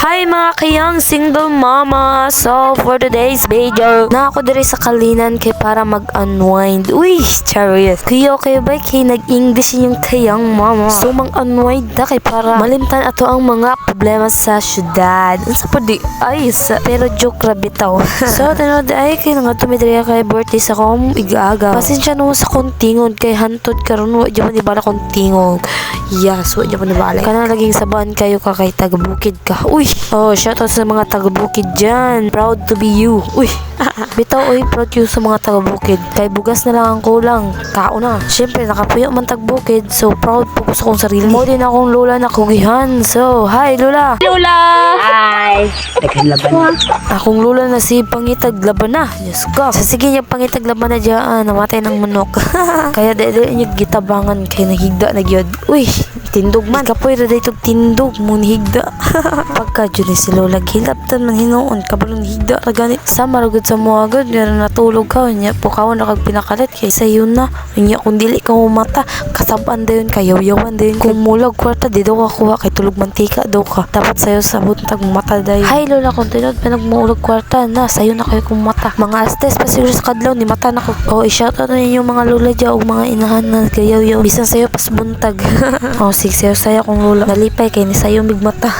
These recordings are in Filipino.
Hi mga kayang single mama. So for today's video, na ako diri sa Kalinan kay para mag-unwind. Uy, charot. Kuya kayo ba kay nag-English yung kayang mama? So mag-unwind na kay para malimtan ato ang mga problema sa syudad. Unsa pa di ay pero joke ra bitaw. So tanod ay kay nga tumidriya kay birthday sa kong igaaga. Pasensya no sa kontingod kay hantod karon wa di man ibala kontingog. Yes, wa di man ibala. Kana laging saban kayo ka kay taga-bukid ka. Uy, oh, shoutout sa mga taga-bukid dyan. Proud to be you. Uy, bitaw, uy, proud you sa mga taga-bukid. Kay bugas na lang ang kulang. Kao na. Siyempre, nakapuyo man tag-bukid. So, proud po ko sa kong sarili. Mo din akong lola na kugihan. So, hi, lola. Lola! Hi! Naglaban na. Akong lola na si Pangitag Laban na. Diyos ko. Sa sige niya Pangitag Laban na dyan. Namatay ng manok. Kaya dahil niya gitabangan kay nahigda na gyud. Uy, tindog man. Kapoy ra daytog tindog mo nahigda. Pagka dyan si lola gilaptan man hinuon kabalong higda ra ganit sa maragod sa mga agad nga natulog ka nya po kawon na kag pinakalit kay sayo na nya kung dili ka mata kasaban dayon kayaw-yawan dayon kung mulag kwarta di daw kuha kay tulog mantika daw ka dapat sayo sa buntag mata dayon. Hi lola kung tinod pa nagmuulag kwarta na sayo na kayo kung mata mga astes pa siguro sa kadlaw ni mata na ko oh i-shoutout na ninyo mga lola dyan o mga inahan na kayaw-yaw bisan sayo pas buntag. Oh sige sayo kung lola nalipay kay ni sayo migmata.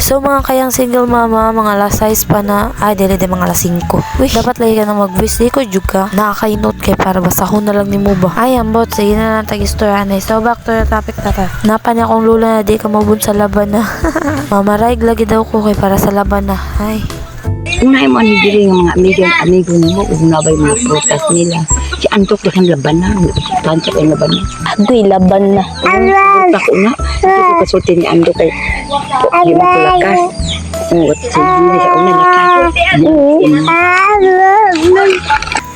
So mga kayang single mama, mga alas 6 pa na, ay dili mga alas 5. Uy, dapat lagi ka na mag-voice, di ko juga nakakainot kay para basahon na lang ni mo ba. Ay, ambot, sige na lang tag-istorya. So back to the topic tata. Napa niya akong lula na di ka mabun sa laban na. Mamaraig lagi daw ko kay para sa laban na. Ay. Unay mo ni diri nga mga amigo nimo ug nabay mga prutas nila. Si Antok dakan laban na, tansya kay laban na. Agoy laban na. Ako na, ako kasulti ni Antok kay di mo ko lakas. Ngot si diri sa una lakas.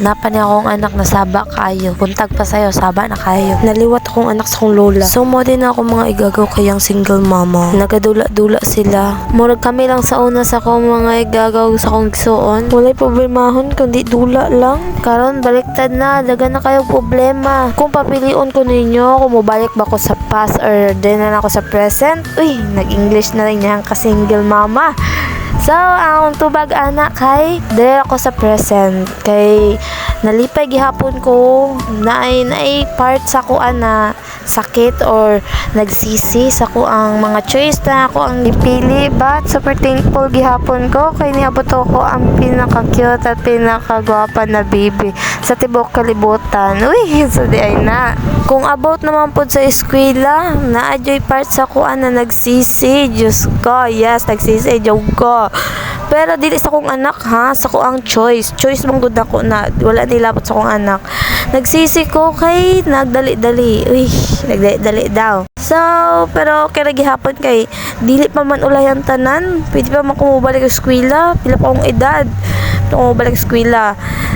Napa niya akong anak na saba kayo. Puntag pa sayo, saba na kayo. Naliwat akong anak sa kong lola. So mo din ako mga igagaw kayang single mama. Nagadula-dula sila. Murag kami lang sa una sa kong mga igagaw sa kong gisuon. Walay problemahon kundi dula lang. Karon baliktad na, dagan na kayong problema. Kung papilion ko ninyo, kung mabalik ba ko sa past or din na ako sa present. Uy, nag-English na rin niyang ka-single mama. So, ang tubag anak kay dire ako sa present kay nalipay gihapon ko naay part sa ko na sakit or nagsisi sa ko ang mga choice na ako ang ipili but super thankful gihapon ko kay niabot ko ang pinaka-cute at pinaka-gwapa na baby sa tibok kalibutan. Uy, so di ay na. Kung about naman po sa eskwela, na-adjoy part sa ko na nagsisi. Diyos ko, yes, nagsisi, joke ko. Pero dili sa kong anak ha, sa ko ang choice. Choice mong good ako na wala nilabot sa kong anak. Nagsisi ko kay nagdali-dali. Uy, nagdali-dali daw. So, pero kaya gihapon kay dili pa man ulay ang tanan. Pwede pa man kumubalik sa eskwela. Pila pa akong edad. Kumubalik sa eskwela.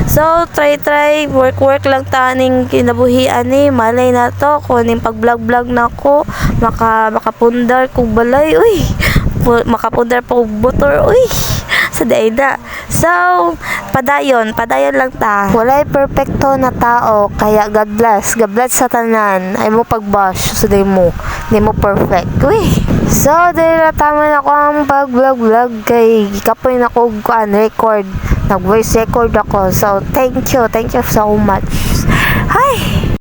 So, try, work lang taning kinabuhian ni. Malay na to, kuning pag-vlog na ko. Makapundar kong balay. Uy, makapundar pa kong butor. Uy, sa daida. So, padayon lang ta. Walay perfecto na tao, kaya God bless sa tanan. Ay mo pag-bash, so di mo perfect. Uy. So, dahil tama na ko ang pag-vlog kay kapoy na ko record. Nag-voice record ako. So, thank you so much. Hi!